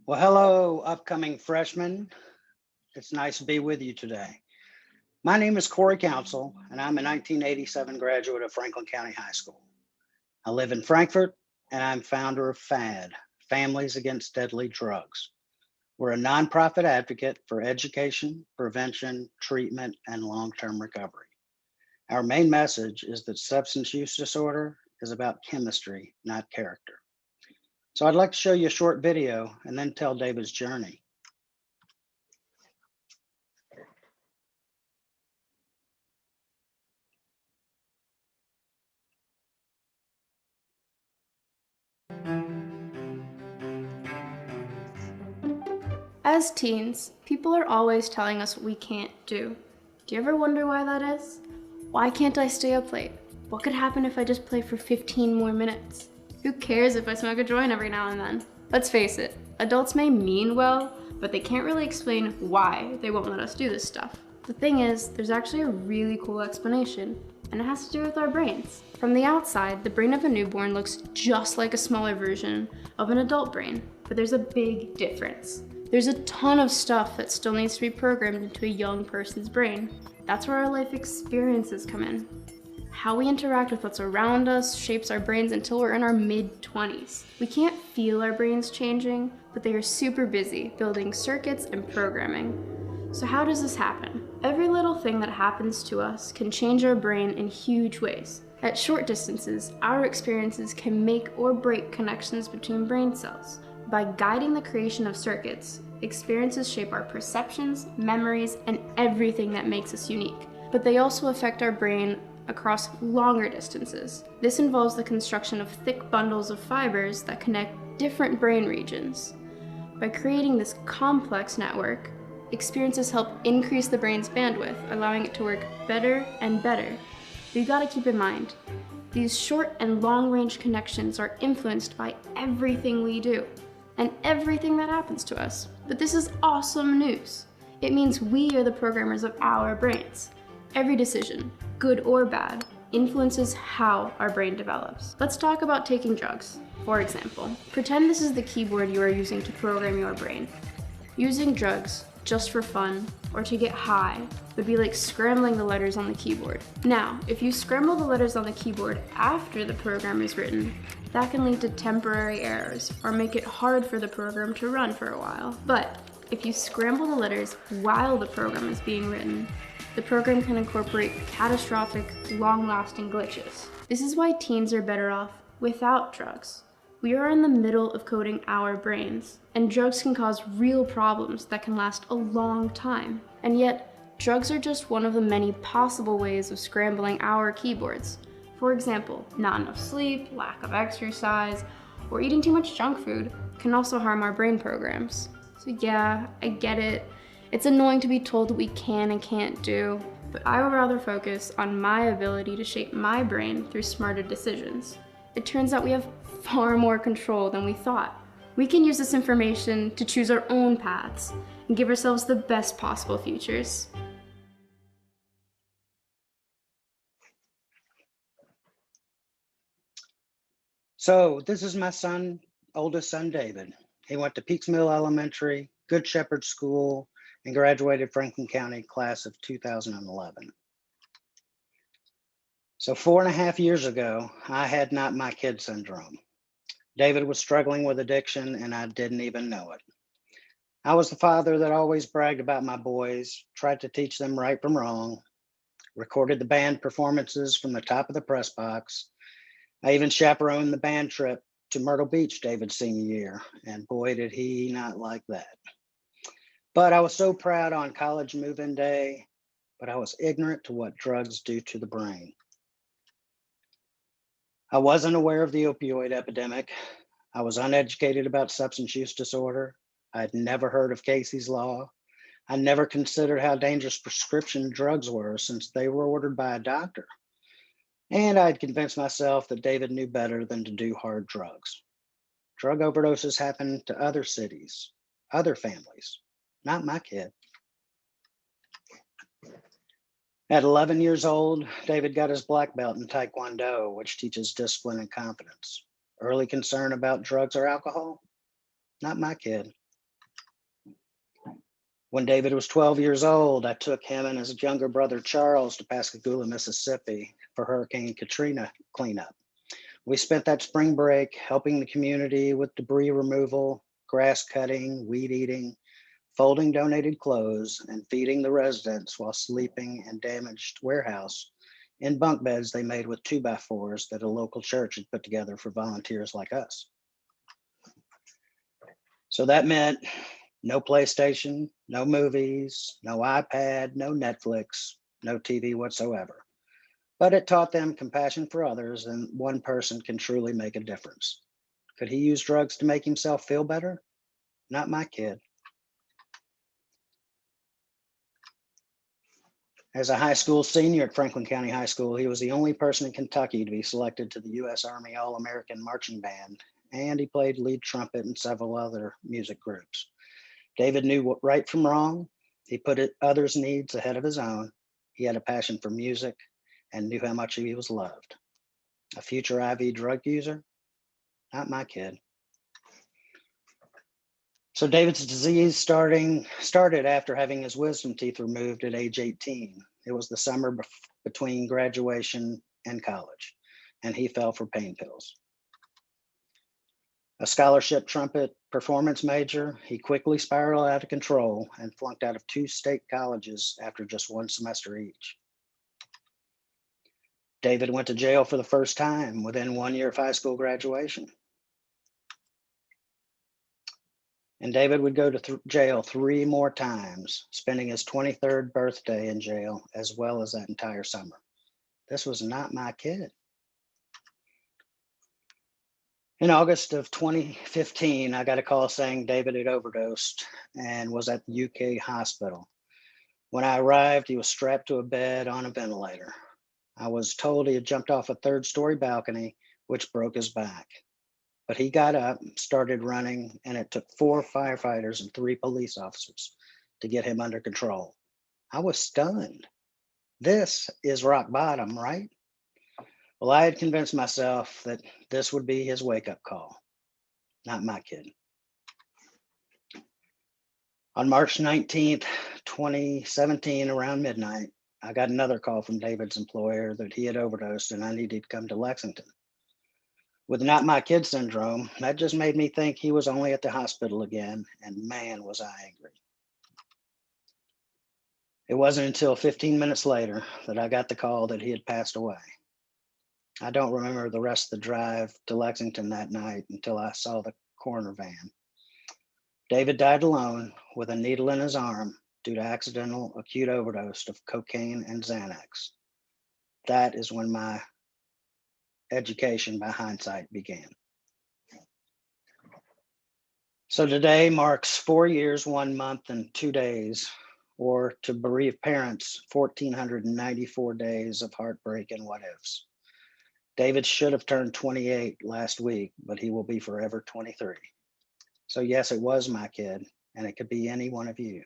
Well, hello, upcoming freshmen. It's nice to be with you today. My name is Corey Councill, and I'm a 1987 graduate of Franklin County High School. I live in Frankfort, and I'm founder of FADD, Families Against Deadly Drugs. We're a nonprofit advocate for education, prevention, treatment, and long-term recovery. Our main message is that substance use disorder is about chemistry, not character. So I'd like to show you a short video and then tell David's journey. As teens, people are always telling us what we can't do. Do you ever wonder why that is? Why can't I stay up late? What could happen if I just play for 15 more minutes? Who cares if I smoke a joint every now and then? Let's face it, adults may mean well, but they can't really explain why they won't let us do this stuff. The thing is, there's actually a really cool explanation, and it has to do with our brains. From the outside, the brain of a newborn looks just like a smaller version of an adult brain, but there's a big difference. There's a ton of stuff that still needs to be programmed into a young person's brain. That's where our life experiences come in. How we interact with what's around us shapes our brains until we're in our mid-20s. We can't feel our brains changing, but they are super busy building circuits and programming. So how does this happen? Every little thing that happens to us can change our brain in huge ways. At short distances, our experiences can make or break connections between brain cells. By guiding the creation of circuits, experiences shape our perceptions, memories, and everything that makes us unique. But they also affect our brain across longer distances. This involves the construction of thick bundles of fibers that connect different brain regions. By creating this complex network, experiences help increase the brain's bandwidth, allowing it to work better and better. But you gotta keep in mind, these short and long-range connections are influenced by everything we do and everything that happens to us. But this is awesome news. It means we are the programmers of our brains. Every decision, good or bad, influences how our brain develops. Let's talk about taking drugs. For example, pretend this is the keyboard you are using to program your brain. Using drugs just for fun or to get high would be like scrambling the letters on the keyboard. Now, if you scramble the letters on the keyboard after the program is written, that can lead to temporary errors or make it hard for the program to run for a while. But if you scramble the letters while the program is being written, the program can incorporate catastrophic, long-lasting glitches. This is why teens are better off without drugs. We are in the middle of coding our brains, and drugs can cause real problems that can last a long time. And yet, drugs are just one of the many possible ways of scrambling our keyboards. For example, not enough sleep, lack of exercise, or eating too much junk food can also harm our brain programs. So yeah, I get it. It's annoying to be told what we can and can't do, but I would rather focus on my ability to shape my brain through smarter decisions. It turns out we have far more control than we thought. We can use this information to choose our own paths and give ourselves the best possible futures. So this is my oldest son, David. He went to Peaks Mill Elementary, Good Shepherd School, and graduated Franklin County class of 2011. So 4.5 years ago, I had not my kid syndrome. David was struggling with addiction and I didn't even know it. I was the father that always bragged about my boys, tried to teach them right from wrong, recorded the band performances from the top of the press box. I even chaperoned the band trip to Myrtle Beach David's senior year, and boy, did he not like that. But I was so proud on college move-in day, but I was ignorant to what drugs do to the brain. I wasn't aware of the opioid epidemic. I was uneducated about substance use disorder. I had never heard of Casey's Law. I never considered how dangerous prescription drugs were since they were ordered by a doctor. And I'd convinced myself that David knew better than to do hard drugs. Drug overdoses happen to other cities, other families, not my kid. At 11 years old, David got his black belt in Taekwondo, which teaches discipline and confidence. Early concern about drugs or alcohol? Not my kid. When David was 12 years old, I took him and his younger brother Charles to Pascagoula, Mississippi for Hurricane Katrina cleanup. We spent that spring break helping the community with debris removal, grass cutting, weed eating, folding donated clothes, and feeding the residents while sleeping in damaged warehouse in bunk beds they made with 2x4s that a local church had put together for volunteers like us. So that meant no PlayStation, no movies, no iPad, no Netflix, no TV whatsoever. But it taught them compassion for others, and one person can truly make a difference. Could he use drugs to make himself feel better? Not my kid. As a high school senior at Franklin County High School, he was the only person in Kentucky to be selected to the U.S. Army All-American Marching Band, and he played lead trumpet in several other music groups. David knew what right from wrong. He put others' needs ahead of his own. He had a passion for music and knew how much he was loved. A future IV drug user? Not my kid. So David's disease started after having his wisdom teeth removed at age 18. It was the summer between graduation and college, and he fell for pain pills. A scholarship trumpet performance major, he quickly spiraled out of control and flunked out of 2 state colleges after just 1 semester each. David went to jail for the first time within 1 year of high school graduation. And David would go to jail 3 more times, spending his 23rd birthday in jail, as well as that entire summer. This was not my kid. In August of 2015, I got a call saying David had overdosed and was at the UK hospital. When I arrived, he was strapped to a bed on a ventilator. I was told he had jumped off a 3rd-story balcony, which broke his back. But he got up, started running, and it took 4 firefighters and 3 police officers to get him under control. I was stunned. This is rock bottom, right? Well, I had convinced myself that this would be his wake-up call. Not my kid. On March 19th, 2017, around midnight, I got another call from David's employer that he had overdosed and I needed to come to Lexington. With not my kid syndrome, that just made me think he was only at the hospital again, and man, was I angry. It wasn't until 15 minutes later that I got the call that he had passed away. I don't remember the rest of the drive to Lexington that night until I saw the coroner van. David died alone with a needle in his arm due to accidental acute overdose of cocaine and Xanax. That is when my education by hindsight began. So today marks 4 years, 1 month, and 2 days, or to bereaved parents, 1,494 days of heartbreak and what ifs. David should have turned 28 last week, but he will be forever 23. So yes, it was my kid, and it could be any one of you.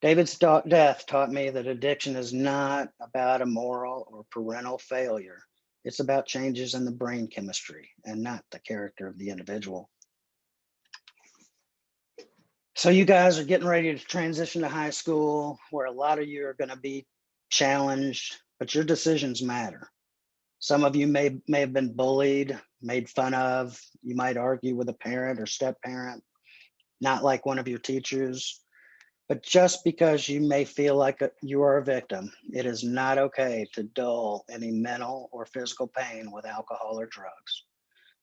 David's death taught me that addiction is not about a moral or parental failure. It's about changes in the brain chemistry and not the character of the individual. So you guys are getting ready to transition to high school, where a lot of you are going to be challenged, but your decisions matter. Some of you may have been bullied, made fun of. You might argue with a parent or step-parent, not like one of your teachers. But just because you may feel like you are a victim, it is not okay to dull any mental or physical pain with alcohol or drugs.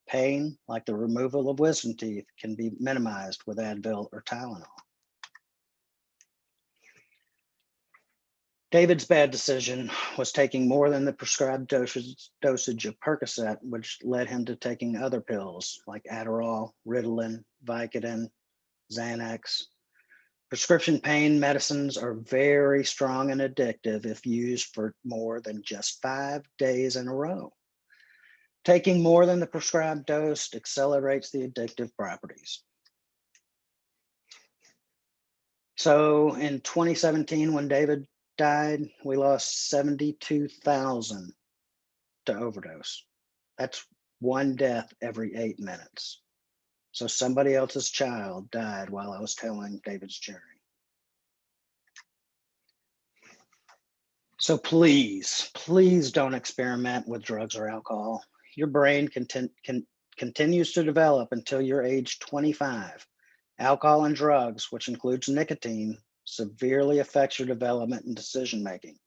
Pain, like the removal of wisdom teeth, can be minimized with Advil or Tylenol. David's bad decision was taking more than the prescribed dosage of Percocet, which led him to taking other pills like Adderall, Ritalin, Vicodin, Xanax. Prescription pain medicines are very strong and addictive if used for more than just 5 days in a row. Taking more than the prescribed dose accelerates the addictive properties. So in 2017, when David died, we lost 72,000 to overdose. That's 1 death every 8 minutes. So somebody else's child died while I was telling David's journey. So please, please don't experiment with drugs or alcohol. Your brain continues to develop until you're age 25. Alcohol and drugs, which includes nicotine, severely affects your development and decision making.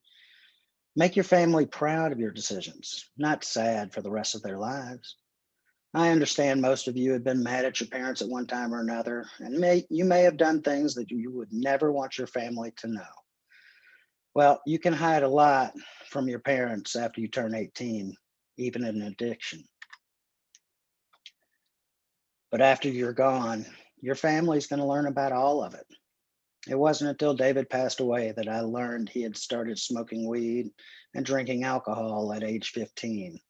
Make your family proud of your decisions, not sad for the rest of their lives. I understand most of you have been mad at your parents at one time or another, and you may have done things that you would never want your family to know. Well, you can hide a lot from your parents after you turn 18, even in addiction. But after you're gone, your family's going to learn about all of it. It wasn't until David passed away that I learned he had started smoking weed and drinking alcohol at age 15,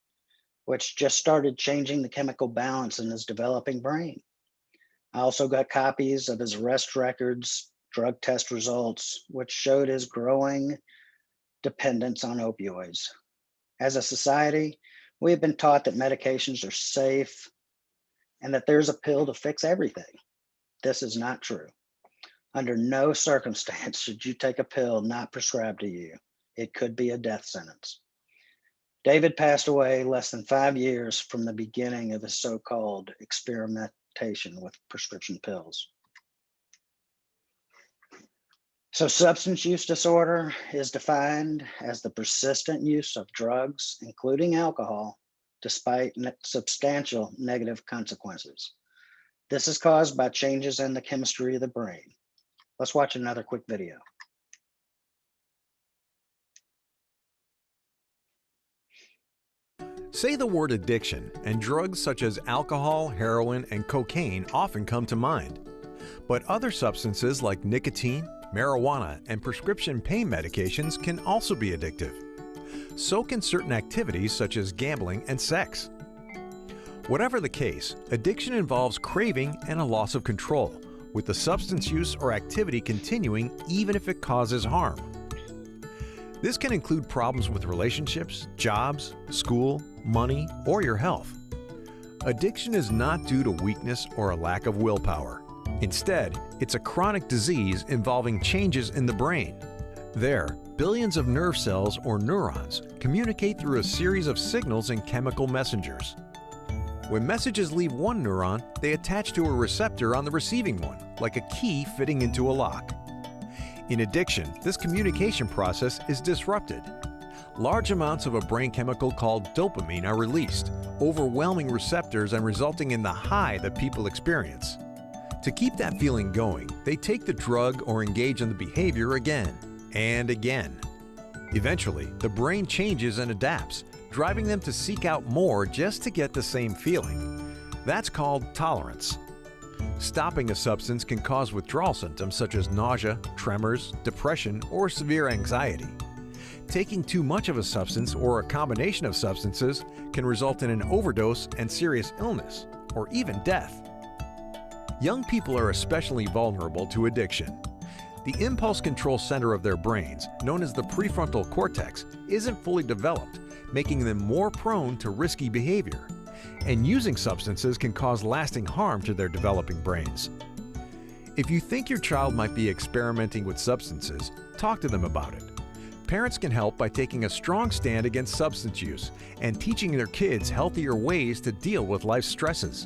which just started changing the chemical balance in his developing brain. I also got copies of his arrest records, drug test results, which showed his growing dependence on opioids. As a society, we have been taught that medications are safe and that there's a pill to fix everything. This is not true. Under no circumstance should you take a pill not prescribed to you. It could be a death sentence. David passed away less than 5 years from the beginning of his so-called experimentation with prescription pills. So substance use disorder is defined as the persistent use of drugs, including alcohol, despite substantial negative consequences. This is caused by changes in the chemistry of the brain. Let's watch another quick video. Say the word addiction, and drugs such as alcohol, heroin, and cocaine often come to mind. But other substances like nicotine, marijuana, and prescription pain medications can also be addictive. So can certain activities such as gambling and sex. Whatever the case, addiction involves craving and a loss of control, with the substance use or activity continuing even if it causes harm. This can include problems with relationships, jobs, school, money, or your health. Addiction is not due to weakness or a lack of willpower. Instead, it's a chronic disease involving changes in the brain. There, billions of nerve cells or neurons communicate through a series of signals and chemical messengers. When messages leave one neuron, they attach to a receptor on the receiving one, like a key fitting into a lock. In addiction, this communication process is disrupted. Large amounts of a brain chemical called dopamine are released, overwhelming receptors and resulting in the high that people experience. To keep that feeling going, they take the drug or engage in the behavior again and again. Eventually, the brain changes and adapts, driving them to seek out more just to get the same feeling. That's called tolerance. Stopping a substance can cause withdrawal symptoms such as nausea, tremors, depression, or severe anxiety. Taking too much of a substance or a combination of substances can result in an overdose and serious illness, or even death. Young people are especially vulnerable to addiction. The impulse control center of their brains, known as the prefrontal cortex, isn't fully developed, making them more prone to risky behavior. And using substances can cause lasting harm to their developing brains. If you think your child might be experimenting with substances, talk to them about it. Parents can help by taking a strong stand against substance use and teaching their kids healthier ways to deal with life's stresses.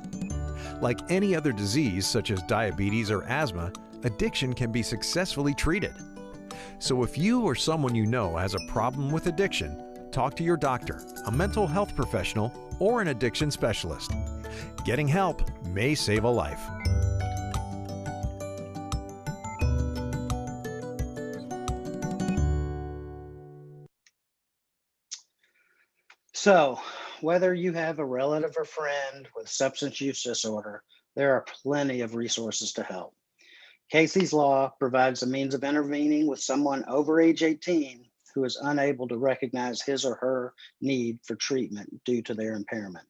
Like any other disease, such as diabetes or asthma, addiction can be successfully treated. So if you or someone you know has a problem with addiction, talk to your doctor, a mental health professional, or an addiction specialist. Getting help may save a life. So, whether you have a relative or friend with substance use disorder, there are plenty of resources to help. Casey's Law provides a means of intervening with someone over age 18 who is unable to recognize his or her need for treatment due to their impairment.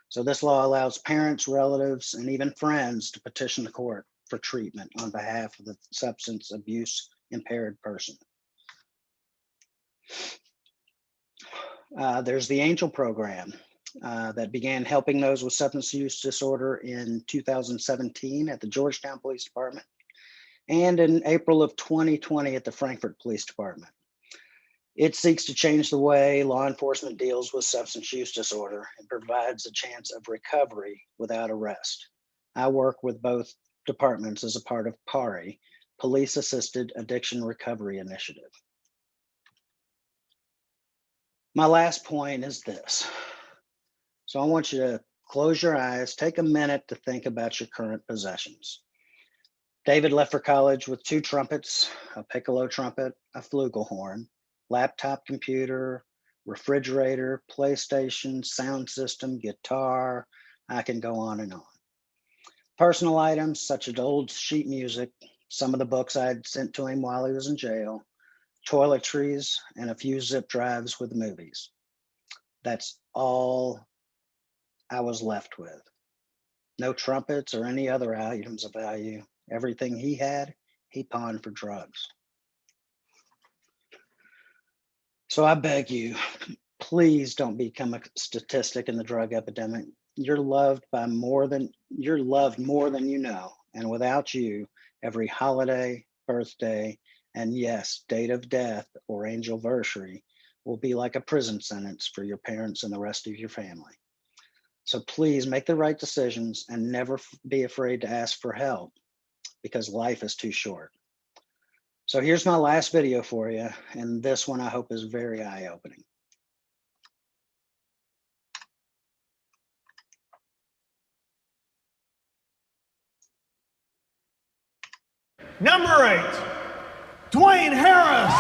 So this law allows parents, relatives, and even friends to petition the court for treatment on behalf of the substance abuse impaired person. There's the Angel program. that began helping those with substance use disorder in 2017 at the Georgetown Police Department, and in April of 2020 at the Frankfort Police Department. It seeks to change the way law enforcement deals with substance use disorder and provides a chance of recovery without arrest. I work with both departments as a part of PARI, Police Assisted Addiction Recovery Initiative. My last point is this. So I want you to close your eyes, take a minute to think about your current possessions. David left for college with 2 trumpets, a piccolo trumpet, a flugelhorn, laptop computer, refrigerator, PlayStation, sound system, guitar. I can go on and on. Personal items such as old sheet music, some of the books I'd sent to him while he was in jail, toiletries, and a few zip drives with movies. That's all I was left with. No trumpets or any other items of value. Everything he had, he pawned for drugs. So I beg you, please don't become a statistic in the drug epidemic. You're loved more than you know. And without you, every holiday, birthday, and yes, date of death or anniversary will be like a prison sentence for your parents and the rest of your family. So please make the right decisions and never be afraid to ask for help, because life is too short. So here's my last video for you, and this one I hope is very eye-opening. Number 8, Dwayne Harris.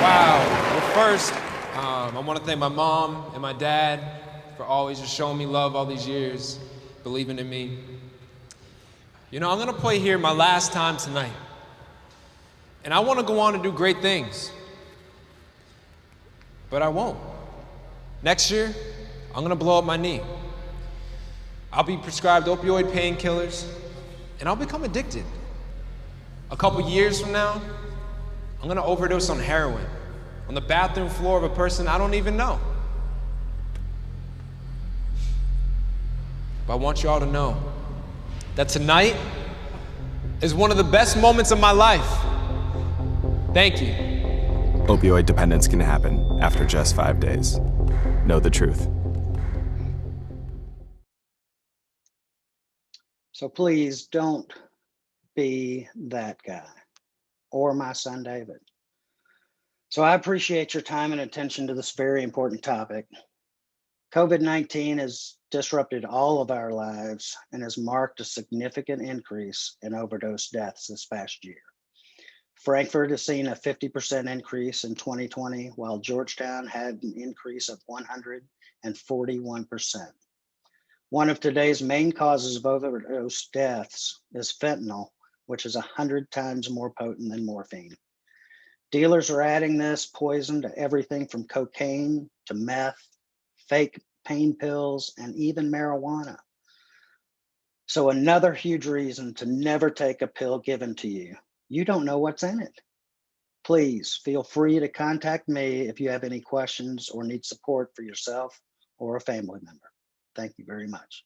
Wow. Well, first, I want to thank my mom and my dad for always just showing me love all these years, believing in me. You know, I'm going to play here my last time tonight. And I want to go on and do great things. But I won't. Next year, I'm going to blow up my knee. I'll be prescribed opioid painkillers, and I'll become addicted. A couple years from now, I'm gonna overdose on heroin on the bathroom floor of a person I don't even know. But I want you all to know that tonight is one of the best moments of my life. Thank you. Opioid dependence can happen after just 5 days. Know the truth. So please don't be that guy or my son, David. So I appreciate your time and attention to this very important topic. COVID-19 has disrupted all of our lives and has marked a significant increase in overdose deaths this past year. Frankfort has seen a 50% increase in 2020, while Georgetown had an increase of 141%. One of today's main causes of overdose deaths is fentanyl, which is 100 times more potent than morphine. Dealers are adding this poison to everything from cocaine to meth, fake pain pills, and even marijuana. So another huge reason to never take a pill given to you. You don't know what's in it. Please feel free to contact me if you have any questions or need support for yourself or a family member. Thank you very much.